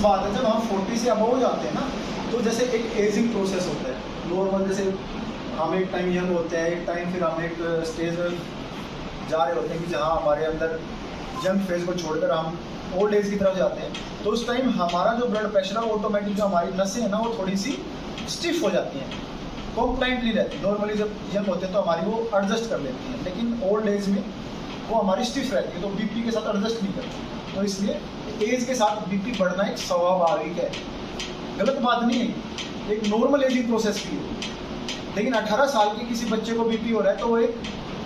बात है, जब हम 40 से अबव हो जाते हैं ना, तो जैसे एक एजिंग प्रोसेस होता है नॉर्मल, जैसे हम एक टाइम यंग होते हैं, एक टाइम फिर हम एक स्टेज में जा रहे होते हैं कि जहाँ हमारे अंदर यंग फेज को छोड़कर हम ओल्ड एज की तरफ जाते हैं, तो उस टाइम हमारा जो ब्लड प्रेशर है ऑटोमेटिक जो हमारी नसें हैं ना वो थोड़ी सी स्टिफ हो जाती हैं, कॉम्प्लाइंट नहीं रहती। नॉर्मली जब यंग होते हैं तो हमारी वो एडजस्ट कर लेती हैं, लेकिन ओल्ड एज में वो हमारी स्टिफ रहती है, तो बीपी के साथ एडजस्ट नहीं करती। तो इसलिए एज के साथ बीपी बढ़ना एक स्वाभाविक है, गलत बात नहीं है, एक नॉर्मल एजिंग प्रोसेस की है। लेकिन 18 साल के किसी बच्चे को बीपी हो रहा है तो वो एक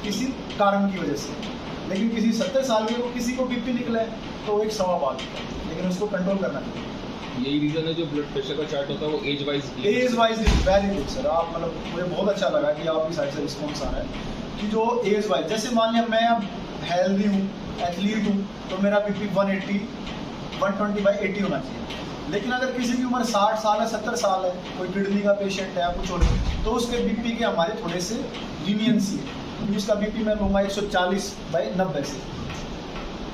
किसी कारण की वजह से, लेकिन किसी 70 साल के को किसी को बीपी निकला है तो वो एक स्वाभाविक है, लेकिन उसको कंट्रोल करना चाहिए। यही रीजन है जो ब्लड प्रेशर का चार्ट होता है वो age wise very good sir, आप मतलब मुझे बहुत अच्छा लगा कि आपकी साइड से रिस्पॉन्स आ रहा है कि जो एज वाइज, जैसे मान लिया मैं अब हेल्दी हूँ, एथलीट हूँ, तो मेरा बीपी 180 120/80 होना चाहिए। लेकिन अगर किसी की उम्र 60 साल है, 70 साल है, कोई किडनी का पेशेंट है, कुछ और, तो उसके बीपी के हमारे थोड़े से लीनियंसी है, उसका बीपी मैं लूँगा 140/90 से,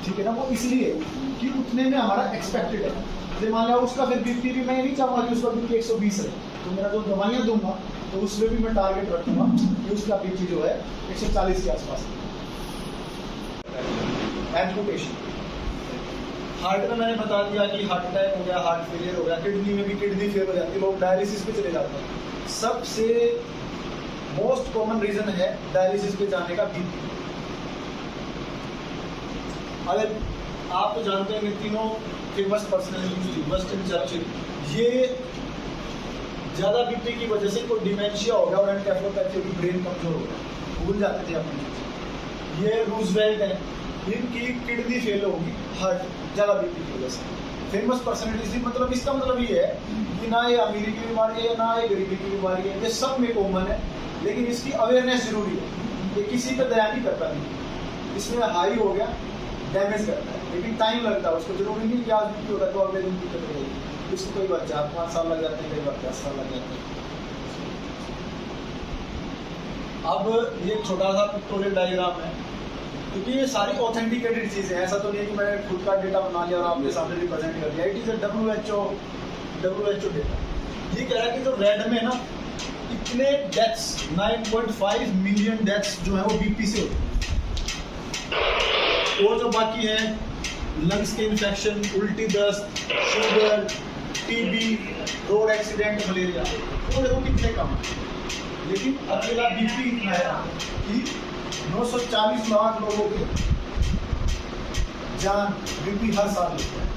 ठीक है ना। वो इसलिए कि उतने में हमारा एक्सपेक्टेड है। जैसे मान लिया उसका फिर बीपी भी मैं नहीं चाहूँगा कि उसका बीपी 120 है, तो मेरा जो दवाइयाँ दूंगा तो उसमें भी मैं टारगेट रखूँगा कि उसका बीपी जो है 140 के आसपास। एम्पुटेशन, हार्ट में मैंने बता दिया कि हार्ट अटैक हो गया, हार्ट फेलियर हो गया, किडनी में भी किडनी फेल हो जाती है, लोग डायलिसिस पे चले जाते हैं। सबसे मोस्ट कॉमन रीजन है डायलिसिस पे जाने का बीपी। अगर आप तो जानते हैं कि तीनों फेमस पर्सनैलिटीज, विंस्टन चर्चिल, ये ज़्यादा बीपी की वजह से कोई डिमेंशिया हो गया और एनकेफेलोपैथी की, ब्रेन कमजोर हो गया, भूल जाते थे अपनी। ये रूजवेल्ट है, इनकी किडनी फेल होगी हार्ट ज़्यादा बीपी की वजह से। फेमस पर्सनैलिटीज, मतलब इसका मतलब ये है कि ना ये अमीरी की बीमारी है ना ये गरीबी की बीमारी है, ये सब में कॉमन है, लेकिन इसकी अवेयरनेस जरूरी है। ये किसी पर दया नहीं करता, नहीं, इसमें हाई हो गया डैमेज करता है, लेकिन टाइम लगता है उसको। जरूरी नहीं कि आज बीपी हो रहा है तो अगले दिन दिक्कत हो जाएगी, इसको कोई बार 4-5 साल लग जाते हैं, कई बार 10 साल लग जाते हैं। अब ये छोटा सा पिक्टोरियल डायग्राम है, क्योंकि ये सारी ऑथेंटिकेटेड चीज़ें हैं, ऐसा तो नहीं है कि मैंने खुद का डेटा बना लिया और आपके सामने रिप्रेजेंट कर दिया। It is WHO data. ये कह रहा है कि जो रेड में ना इतने डेथ्स, 9.5 मिलियन डेथ्स जो है वो बीपी से होती है, और जो बाकी है लंग्स के इन्फेक्शन, उल्टी दस्त, sugar, TB, road accident, malaria, वो देखो कितने कम है। लेकिन अकेला बीपी इतना है कि 940 लाख लोगों के जान बीपी हर साल लेते हैं,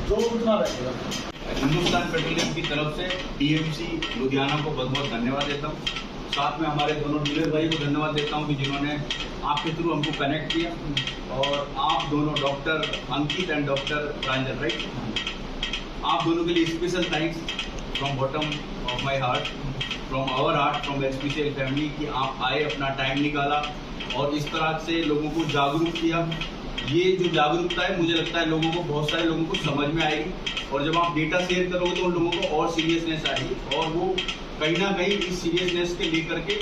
जो उतना रहेगा। हिंदुस्तान पेट्रोलियम की तरफ से DMC लुधियाना को बहुत बहुत धन्यवाद देता हूँ। साथ में हमारे दोनों डीलर भाई को धन्यवाद देता हूँ कि जिन्होंने आपके थ्रू हमको कनेक्ट किया, और आप दोनों doctor Ankit and doctor Pranjal, right, आप दोनों के लिए special thanks from bottom of my heart, from our heart, from HPCL family, कि आप आए, अपना टाइम निकाला और इस तरह से लोगों को जागरूक किया। ये जो जागरूकता है मुझे लगता है लोगों को, बहुत सारे लोगों को समझ में आएगी, और जब आप डेटा शेयर करोगे तो उन लोगों को और सीरियसनेस आएगी, और वो कहीं ना कहीं इस सीरियसनेस के लेकर के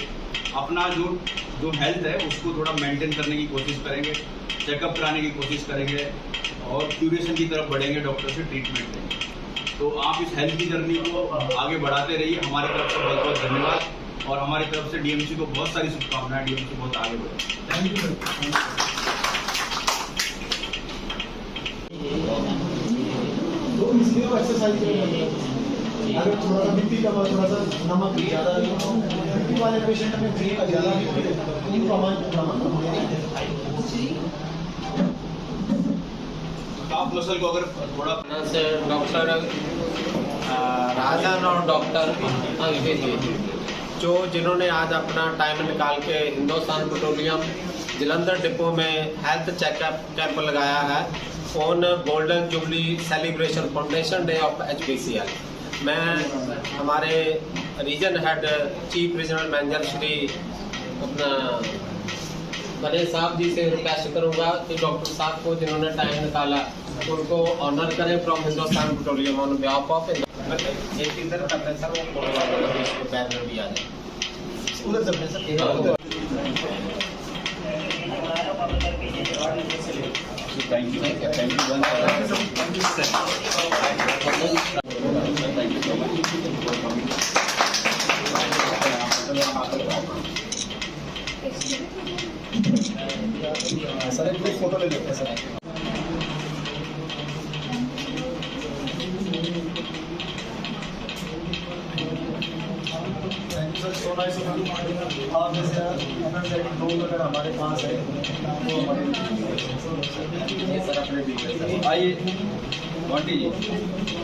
अपना जो हेल्थ है उसको थोड़ा मेंटेन करने की कोशिश करेंगे, चेकअप कराने की कोशिश करेंगे, और क्यूरेशन की तरफ बढ़ेंगे, डॉक्टर से ट्रीटमेंट लेंगे। तो आप इस हेल्थ की जर्नी को आगे बढ़ाते रहिए। हमारी तरफ से बहुत बहुत धन्यवाद, और हमारी तरफ से DMC को बहुत सारी शुभकामनाएं। DMC बहुत आगे बढ़े। Thank you. तो इसलिए वो एक्सरसाइज अगर थोड़ा सा बीपी का थोड़ा सा नमक ज़्यादा, बीपी वाले पेशेंट में ड्रिंक का ज़्यादा आप नस्ल को अगर थोड़ा से डॉक्टर राजन और डॉक्टर अंकित जी, जो जिन्होंने आज अपना टाइम निकाल के हिंदुस्तान पेट्रोलियम जलंधर डिपो में हेल्थ चेकअप कैंप लगाया है on golden jubilee celebration foundation day of HPCL। मैं हमारे region head chief regional manager Shri अपना गणेश साहब जी से रिक्वेस्ट करूंगा कि डॉक्टर साहब को जिन्होंने टाइम निकाला उनको ऑनर करें from Hindustan petroleum on behalf of. एक इधर करते हैं सर, वो बैनर भी आ जाए उधर चलते सर। थैंक यू आप जैसे एनर्जेटिक लोग अगर हमारे पास है तो हमारे आइए बंटी जी,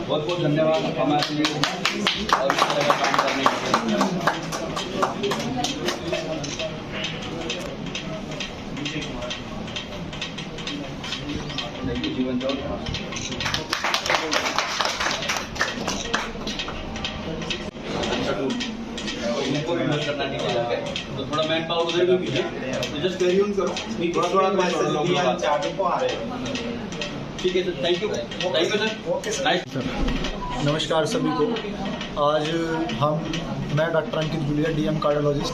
बहुत बहुत धन्यवाद हमारे लिए और इस तरह का काम करने के लिए। थैंक यू जीवन इनको भी इन्वेस्ट करना नीचे जाके, तो थोड़ा मैन पावर उधर भी कीजिए, तो जस्ट कैरी ऑन करो, थोड़ा मैसेज दिया चार्टिंग को आ रहे हैं। ठीक है sir, thank you sir, nice. नमस्कार सभी को। आज मैं doctor Ankit Gulia DM cardiologist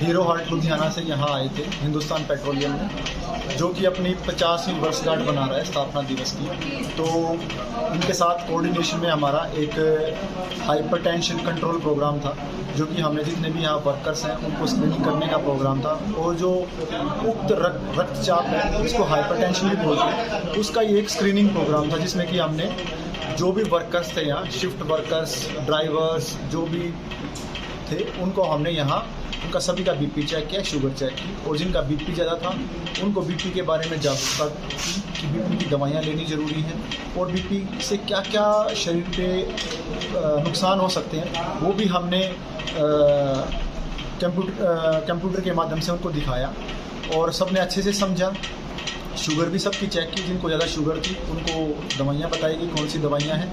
Hero Heart Ludhiana से यहाँ आए थे हिंदुस्तान पेट्रोलियम में, जो कि अपनी 50वीं वर्षगांठ बना रहा है स्थापना दिवस की। तो उनके साथ कोऑर्डिनेशन में हमारा एक हाइपरटेंशन कंट्रोल प्रोग्राम था, जो कि हमने जितने भी यहाँ वर्कर्स हैं उनको स्क्रीनिंग करने का प्रोग्राम था। और जो उक्त रक्तचाप है, जिसको हाइपरटेंशन भी बोलते हैं, उसका ये एक स्क्रीनिंग प्रोग्राम था, जिसमें कि हमने जो भी वर्कर्स थे यहाँ, शिफ्ट वर्कर्स, ड्राइवर्स जो भी थे, उनको हमने यहाँ उनका सभी का बीपी चेक किया, शुगर चेक की। और जिनका बीपी ज़्यादा था उनको बीपी के बारे में जागरूकता की कि बीपी की दवाइयाँ लेनी ज़रूरी हैं और बीपी से क्या क्या शरीर पे नुकसान हो सकते हैं, वो भी हमने कंप्यूटर के माध्यम से उनको दिखाया और सबने अच्छे से समझा। शुगर भी सबकी चेक की, जिनको ज़्यादा शुगर थी उनको दवाइयाँ बताई गई कौन सी दवाइयाँ हैं।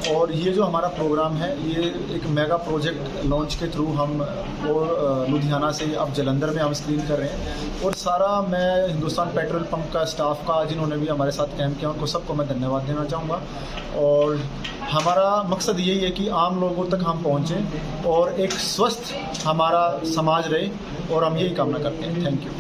और ये जो हमारा प्रोग्राम है, ये एक मेगा प्रोजेक्ट लॉन्च के थ्रू हम और लुधियाना से अब जलंधर में हम स्क्रीन कर रहे हैं। और सारा मैं हिंदुस्तान पेट्रोल पंप का स्टाफ का, जिन्होंने भी हमारे साथ कैंप किया, उनको सबको मैं धन्यवाद देना चाहूँगा। और हमारा मकसद यही है कि आम लोगों तक हम पहुँचें और एक स्वस्थ हमारा समाज रहे, और हम यही कामना करते हैं। Thank you.